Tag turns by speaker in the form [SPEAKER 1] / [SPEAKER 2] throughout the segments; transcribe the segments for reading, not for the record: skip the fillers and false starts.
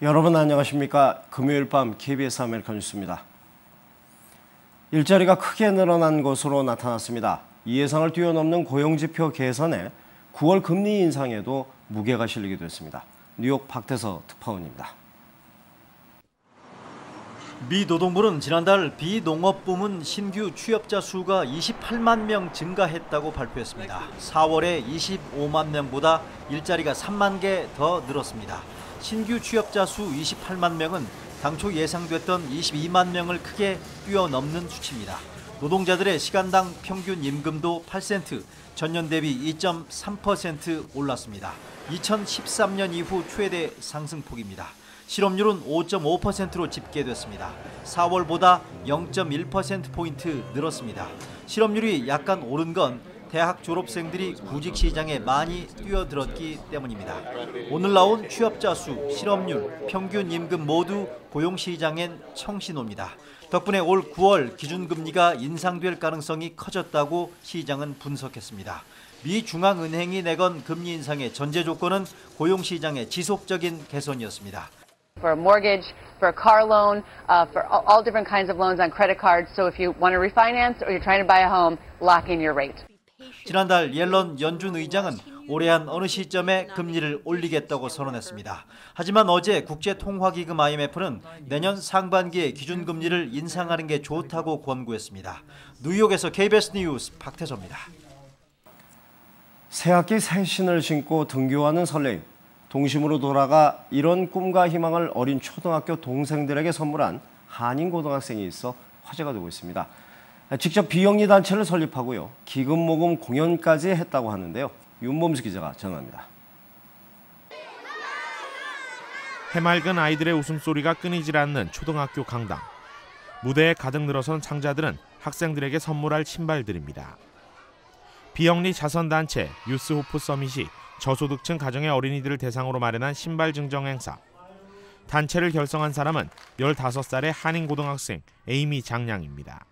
[SPEAKER 1] 여러분 안녕하십니까? 금요일 밤 KBS 아메리칸 뉴스입니다. 일자리가 크게 늘어난 것으로 나타났습니다. 이 예상을 뛰어넘는 고용지표 개선에 9월 금리 인상에도 무게가 실리기도 했습니다. 뉴욕 박태서 특파원입니다.
[SPEAKER 2] 미 노동부는 지난달 비농업 부문 신규 취업자 수가 28만 명 증가했다고 발표했습니다. 4월에 25만 명보다 일자리가 3만 개 더 늘었습니다. 신규 취업자 수 28만 명은 당초 예상됐던 22만 명을 크게 뛰어넘는 수치입니다. 노동자들의 시간당 평균 임금도 8센트, 전년 대비 2.3% 올랐습니다. 2013년 이후 최대 상승폭입니다. 실업률은 5.5%로 집계됐습니다. 4월보다 0.1%포인트 늘었습니다. 실업률이 약간 오른 건 대학 졸업생들이 구직 시장에 많이 뛰어들었기 때문입니다. 오늘 나온 취업자 수, 실업률, 평균 임금 모두 고용 시장엔 청신호입니다. 덕분에 올 9월 기준금리가 인상될 가능성이 커졌다고 시장은 분석했습니다. 미 중앙은행이 내건 금리 인상의 전제 조건은 고용 시장의 지속적인 개선이었습니다.
[SPEAKER 3] For a mortgage, for a car loan, for all different kinds of loans on credit cards. So if you want to refinance or you're trying to buy a home, lock in your rate.
[SPEAKER 2] 지난달 옐런 연준 의장은 올해 한 어느 시점에 금리를 올리겠다고 선언했습니다. 하지만 어제 국제통화기금 IMF는 내년 상반기에 기준금리를 인상하는 게 좋다고 권고했습니다. 뉴욕에서 KBS 뉴스 박태서입니다.
[SPEAKER 1] 새학기 새 신을 신고 등교하는 설레임. 동심으로 돌아가 이런 꿈과 희망을 어린 초등학교 동생들에게 선물한 한인 고등학생이 있어 화제가 되고 있습니다. 직접 비영리 단체를 설립하고요. 기금 모금 공연까지 했다고 하는데요. 윤범수 기자가 전합니다.
[SPEAKER 4] 해맑은 아이들의 웃음소리가 끊이질 않는 초등학교 강당. 무대에 가득 늘어선 상자들은 학생들에게 선물할 신발들입니다. 비영리 자선단체 유스호프 서밋이 저소득층 가정의 어린이들을 대상으로 마련한 신발 증정 행사. 단체를 결성한 사람은 15살의 한인 고등학생 에이미 장량입니다.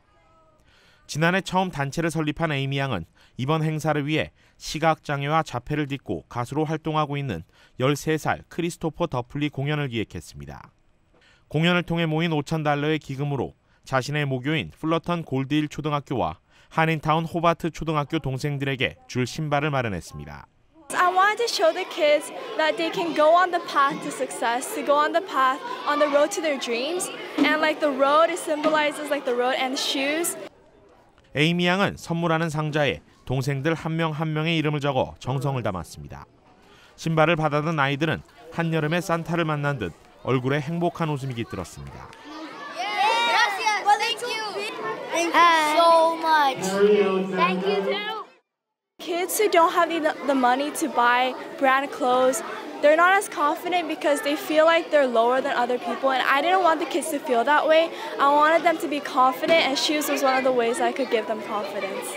[SPEAKER 4] 지난해 처음 단체를 설립한 에이미 양은 이번 행사를 위해 시각장애와 자폐를 딛고 가수로 활동하고 있는 13살 크리스토퍼 더플리 공연을 기획했습니다. 공연을 통해 모인 $5,000의 기금으로 자신의 모교인 플러턴 골드힐 초등학교와 한인타운 호바트 초등학교 동생들에게 줄 신발을 마련했습니다.
[SPEAKER 5] I wanted to show the kids that they can go on the path to success, to go on the path, on the road to their dreams. And like the road, it symbolizes like the road and the shoes.
[SPEAKER 4] 에이미 양은 선물하는 상자에 동생들 한 명 한 명의 이름을 적어 정성을 담았습니다. 신발을 받아든 아이들은 한여름에 산타를 만난 듯 얼굴에 행복한 웃음이 깃들었습니다.
[SPEAKER 6] Gracias. Well, thank you. Thank you so much. Thank you too.
[SPEAKER 5] Kids who don't have the money to buy brand clothes, they're not as confident because they feel like they're lower than other people. And I didn't want the kids to feel that way. I wanted them to be confident, and shoes was one of the ways I could give them confidence.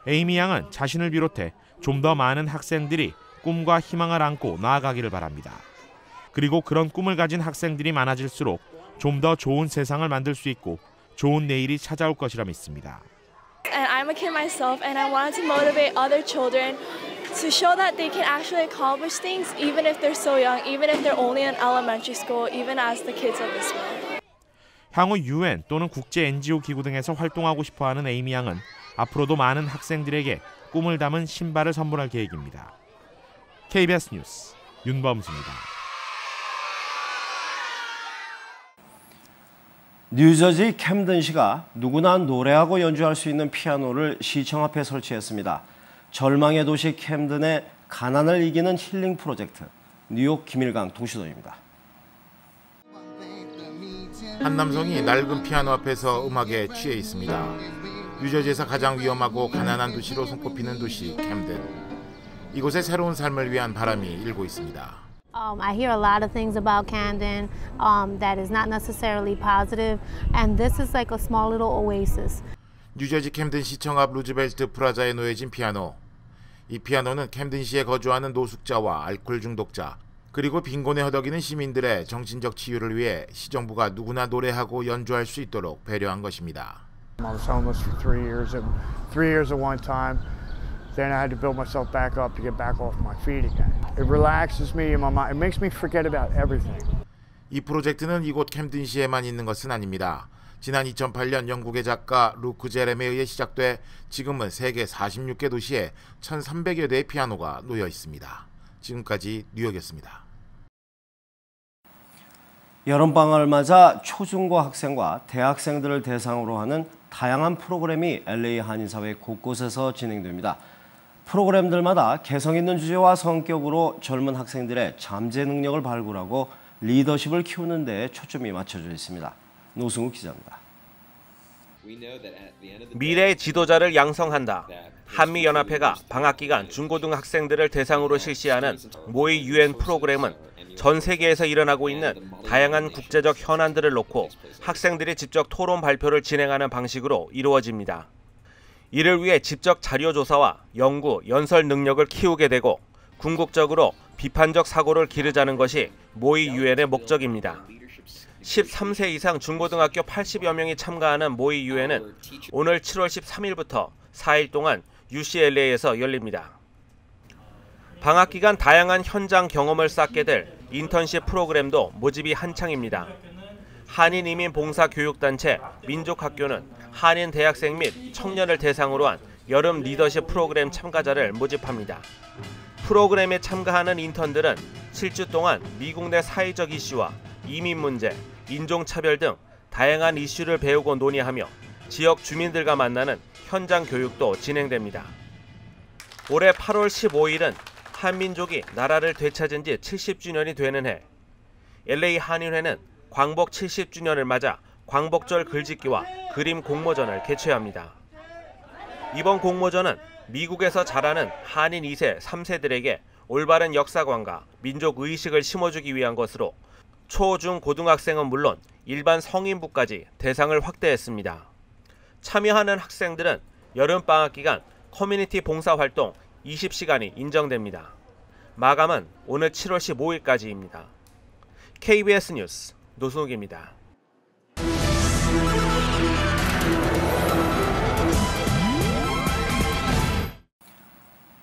[SPEAKER 4] 에이미 양은 자신을 비롯해 좀 더 많은 학생들이 꿈과 희망을 안고 나아가기를 바랍니다. 그리고 그런 꿈을 가진 학생들이 많아질수록 좀 더 좋은 세상을 만들 수 있고 좋은 내일이 찾아올 것이라 믿습니다.
[SPEAKER 5] And I'm a kid myself, and I wanted to motivate other children to show that they can actually accomplish things even if they're so young, even if they're only in elementary school, even as the kids of this world.
[SPEAKER 4] 향후 UN 또는 국제 NGO 기구 등에서 활동하고 싶어하는 에이미 양은 앞으로도 많은 학생들에게 꿈을 담은 신발을 선물할 계획입니다. KBS 뉴스 윤범수입니다.
[SPEAKER 1] 뉴저지 캠든시가 누구나 노래하고 연주할 수 있는 피아노를 시청 앞에 설치했습니다. 절망의 도시 캠든의 가난을 이기는 힐링 프로젝트, 뉴욕 김일강 동시도입니다.
[SPEAKER 7] 한 남성이 낡은 피아노 앞에서 음악에 취해 있습니다. 뉴저지에서 가장 위험하고 가난한 도시로 손꼽히는 도시 캠든. 이곳에 새로운 삶을 위한 바람이 일고 있습니다.
[SPEAKER 8] I hear a lot of things about Camden that is not necessarily positive, and this is like a small little oasis.
[SPEAKER 7] 뉴저지 캠든 시청 앞 루즈벨트 프라자에 놓여진 피아노. 이 피아노는 캠든시에 거주하는 노숙자와 알코올 중독자, 그리고 빈곤에 허덕이는 시민들의 정신적 치유를 위해 시정부가 누구나 노래하고 연주할 수 있도록 배려한 것입니다.
[SPEAKER 9] I was homeless for 3 years at one time. Then I had to build myself back up to get back off my feet again. It relaxes me in my mind. It makes me forget about everything.
[SPEAKER 7] 이 프로젝트는 이곳 캠든시에만 있는 것은 아닙니다. 지난 2008년 영국의 작가 루크 제렘에 의해 시작돼 지금은 세계 46개 도시에 1,300여 대의 피아노가 놓여 있습니다. 지금까지 뉴욕이었습니다.
[SPEAKER 1] 여름방학을 맞아 초중고 학생과 대학생들을 대상으로 하는 다양한 프로그램이 LA 한인사회 곳곳에서 진행됩니다. 프로그램들마다 개성 있는 주제와 성격으로 젊은 학생들의 잠재 능력을 발굴하고 리더십을 키우는 데 초점이 맞춰져 있습니다. 노승우 기자입니다.
[SPEAKER 10] 미래의 지도자를 양성한다. 한미연합회가 방학기간 중고등학생들을 대상으로 실시하는 모의 UN 프로그램은 전 세계에서 일어나고 있는 다양한 국제적 현안들을 놓고 학생들이 직접 토론 발표를 진행하는 방식으로 이루어집니다. 이를 위해 직접 자료 조사와 연구, 연설 능력을 키우게 되고 궁극적으로 비판적 사고를 기르자는 것이 모의 UN의 목적입니다. 13세 이상 중고등학교 80여 명이 참가하는 모의 UN은 오늘 7월 13일부터 4일 동안 UCLA에서 열립니다. 방학 기간 다양한 현장 경험을 쌓게 될 인턴십 프로그램도 모집이 한창입니다. 한인 이민 봉사 교육단체 민족학교는 한인 대학생 및 청년을 대상으로 한 여름 리더십 프로그램 참가자를 모집합니다. 프로그램에 참가하는 인턴들은 7주 동안 미국 내 사회적 이슈와 이민 문제, 인종차별 등 다양한 이슈를 배우고 논의하며 지역 주민들과 만나는 현장 교육도 진행됩니다. 올해 8월 15일은 한민족이 나라를 되찾은 지 70주년이 되는 해. LA 한인회는 광복 70주년을 맞아 광복절 글짓기와 그림 공모전을 개최합니다. 이번 공모전은 미국에서 자라는 한인 2세, 3세들에게 올바른 역사관과 민족 의식을 심어주기 위한 것으로 초, 중, 고등학생은 물론 일반 성인부까지 대상을 확대했습니다. 참여하는 학생들은 여름방학 기간 커뮤니티 봉사활동 20시간이 인정됩니다. 마감은 오늘 7월 15일까지입니다. KBS 뉴스 노승욱입니다.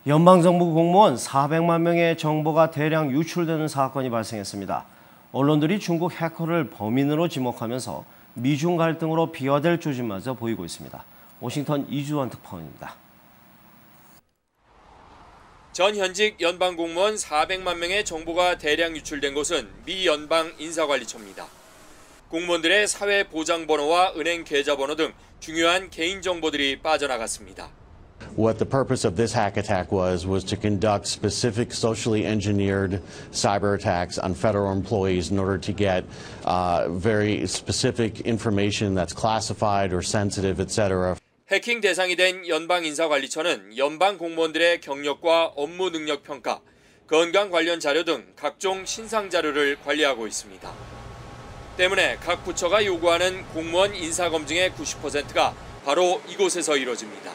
[SPEAKER 1] 연방정부 공무원 400만 명의 정보가 대량 유출되는 사건이 발생했습니다. 언론들이 중국 해커를 범인으로 지목하면서 미중 갈등으로 비화될 조짐마저 보이고 있습니다. 워싱턴 이주환 특파원입니다.
[SPEAKER 11] 전 현직 연방 공무원 400만 명의 정보가 대량 유출된 곳은 미 연방 인사관리처입니다. 공무원들의 사회 보장 번호와 은행 계좌 번호 등 중요한 개인 정보들이 빠져나갔습니다.
[SPEAKER 12] What the purpose of this hack attack was to conduct specific socially engineered cyber attacks on federal employees in order to get very specific information that's classified or sensitive, etc.
[SPEAKER 11] 해킹 대상이 된 연방인사관리처는 연방 공무원들의 경력과 업무 능력 평가, 건강 관련 자료 등 각종 신상 자료를 관리하고 있습니다. 때문에 각 부처가 요구하는 공무원 인사검증의 90%가 바로 이곳에서 이루어집니다.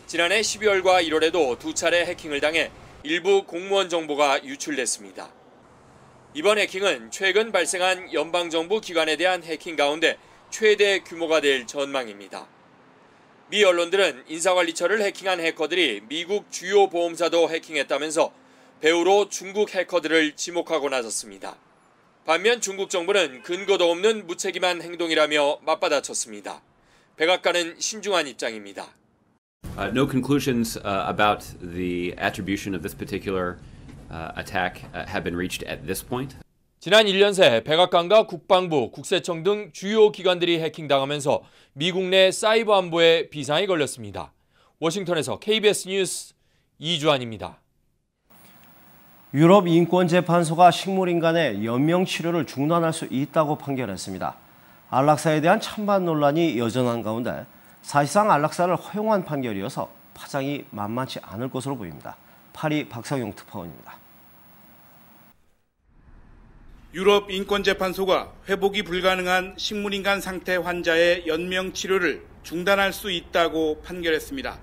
[SPEAKER 11] 지난해 12월과 1월에도 두 차례 해킹을 당해 일부 공무원 정보가 유출됐습니다. 이번 해킹은 최근 발생한 연방정부 기관에 대한 해킹 가운데 최대 규모가 될 전망입니다. 미 언론들은 인사관리처를 해킹한 해커들이 미국 주요 보험사도 해킹했다면서 배후로 중국 해커들을 지목하고 나섰습니다. 반면 중국 정부는 근거도 없는 무책임한 행동이라며 맞받아쳤습니다. 백악관은 신중한 입장입니다.
[SPEAKER 13] No conclusions about the attribution of this particular attack have been reached at this point.
[SPEAKER 11] 지난 1년 새 백악관과 국방부, 국세청 등 주요 기관들이 해킹당하면서 미국 내 사이버 안보에 비상이 걸렸습니다. 워싱턴에서 KBS 뉴스 이주환입니다.
[SPEAKER 1] 유럽 인권재판소가 식물인간의 연명 치료를 중단할 수 있다고 판결했습니다. 안락사에 대한 찬반 논란이 여전한 가운데 사실상 안락사를 허용한 판결이어서 파장이 만만치 않을 것으로 보입니다. 파리 박상용 특파원입니다.
[SPEAKER 14] 유럽 인권재판소가 회복이 불가능한 식물인간 상태 환자의 연명 치료를 중단할 수 있다고 판결했습니다.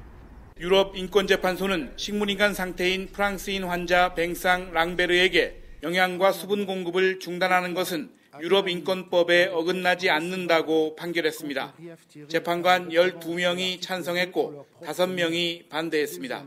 [SPEAKER 14] 유럽 인권재판소는 식물인간 상태인 프랑스인 환자 뱅상 랑베르에게 영양과 수분 공급을 중단하는 것은 유럽 인권법에 어긋나지 않는다고 판결했습니다. 재판관 12명이 찬성했고 5명이 반대했습니다.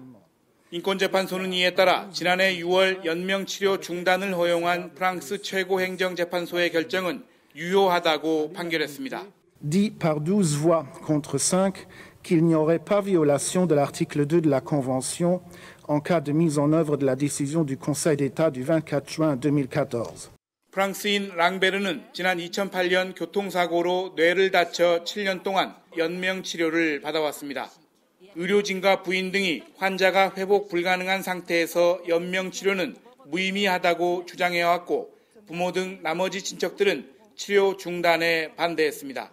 [SPEAKER 14] 인권재판소는 이에 따라 지난해 6월 연명치료 중단을 허용한 프랑스 최고행정재판소의 결정은 유효하다고 판결했습니다.
[SPEAKER 15] Dit par 12 voix contre 5 qu'il n'y aurait pas violation de l'article 2 de la Convention en cas de mise en œuvre de la décision du Conseil d'État du 24 juin 2014.
[SPEAKER 14] 프랑스인 랑베르는 지난 2008년 교통사고로 뇌를 다쳐 7년 동안 연명치료를 받아왔습니다. 의료진과 부인 등이 환자가 회복 불가능한 상태에서 연명치료는 무의미하다고 주장해왔고 부모 등 나머지 친척들은 치료 중단에 반대했습니다.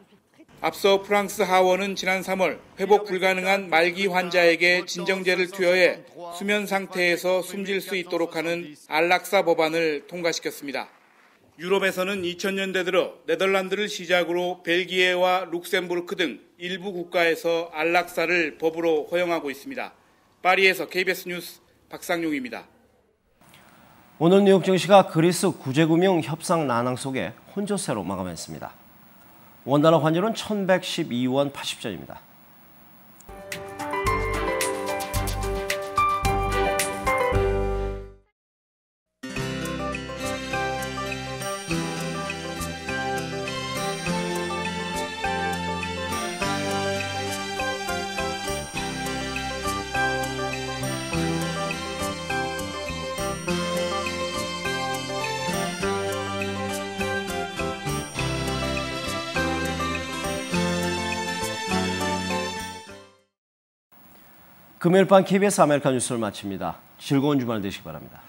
[SPEAKER 14] 앞서 프랑스 하원은 지난 3월 회복 불가능한 말기 환자에게 진정제를 투여해 수면 상태에서 숨질 수 있도록 하는 안락사 법안을 통과시켰습니다. 유럽에서는 2000년대 들어 네덜란드를 시작으로 벨기에와 룩셈부르크 등 일부 국가에서 안락사를 법으로 허용하고 있습니다. 파리에서 KBS 뉴스 박상용입니다.
[SPEAKER 1] 오늘 뉴욕 증시가 그리스 구제금융 협상 난항 속에 혼조세로 마감했습니다. 원달러 환율은 1112원 80전입니다. 금요일 밤 KBS 아메리카 뉴스를 마칩니다. 즐거운 주말 되시기 바랍니다.